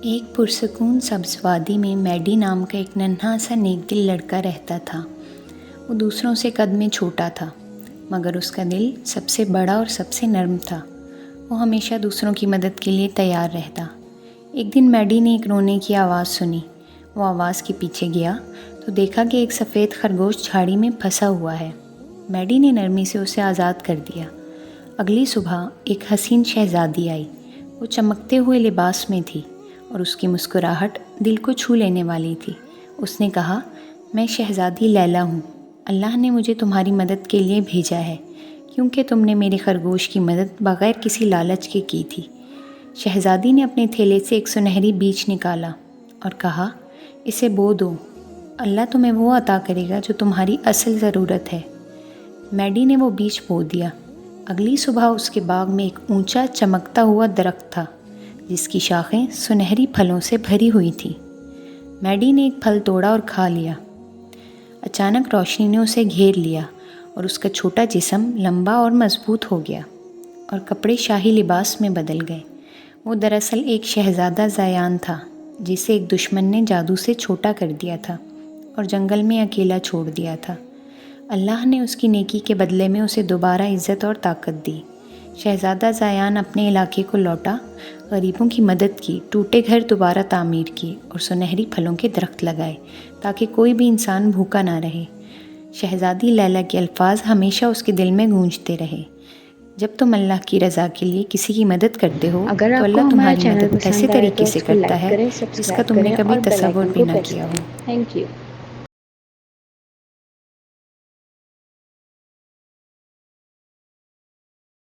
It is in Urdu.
ایک پرسکون سبز وادی میں میڈی نام کا ایک ننھا سا نیک دل لڑکا رہتا تھا۔ وہ دوسروں سے قد میں چھوٹا تھا، مگر اس کا دل سب سے بڑا اور سب سے نرم تھا۔ وہ ہمیشہ دوسروں کی مدد کے لیے تیار رہتا۔ ایک دن میڈی نے ایک رونے کی آواز سنی۔ وہ آواز کے پیچھے گیا تو دیکھا کہ ایک سفید خرگوش جھاڑی میں پھنسا ہوا ہے۔ میڈی نے نرمی سے اسے آزاد کر دیا۔ اگلی صبح ایک حسین شہزادی آئی۔ وہ چمکتے ہوئے لباس میں تھی اور اس کی مسکراہٹ دل کو چھو لینے والی تھی۔ اس نے کہا، میں شہزادی لیلا ہوں۔ اللہ نے مجھے تمہاری مدد کے لیے بھیجا ہے، کیونکہ تم نے میرے خرگوش کی مدد بغیر کسی لالچ کے کی تھی۔ شہزادی نے اپنے تھیلے سے ایک سنہری بیج نکالا اور کہا، اسے بو دو، اللہ تمہیں وہ عطا کرے گا جو تمہاری اصل ضرورت ہے۔ میڈی نے وہ بیج بو دیا۔ اگلی صبح اس کے باغ میں ایک اونچا چمکتا ہوا درخت تھا، جس کی شاخیں سنہری پھلوں سے بھری ہوئی تھیں۔ میڈی نے ایک پھل توڑا اور کھا لیا۔ اچانک روشنی نے اسے گھیر لیا اور اس کا چھوٹا جسم لمبا اور مضبوط ہو گیا اور کپڑے شاہی لباس میں بدل گئے۔ وہ دراصل ایک شہزادہ زیان تھا، جسے ایک دشمن نے جادو سے چھوٹا کر دیا تھا اور جنگل میں اکیلا چھوڑ دیا تھا۔ اللہ نے اس کی نیکی کے بدلے میں اسے دوبارہ عزت اور طاقت دی۔ شہزادہ زیان اپنے علاقے کو لوٹا، غریبوں کی مدد کی، ٹوٹے گھر دوبارہ تعمیر کیے اور سنہری پھلوں کے درخت لگائے تاکہ کوئی بھی انسان بھوکا نہ رہے۔ شہزادی لیلا کے الفاظ ہمیشہ اس کے دل میں گونجتے رہے، جب تم اللہ کی رضا کے لیے کسی کی مدد کرتے ہو اگر تو آپ کو اللہ ہمارا تمہاری چینل مدد ایسے پسند آئے تو طریقے سے اس کو کرتا لائک ہے کریں، جس کا سبسکرائب تم نے کریں کبھی اور بیل تصور آئیکن بھی کو نہ پریس کیا کریں۔ ہو۔ Thank you.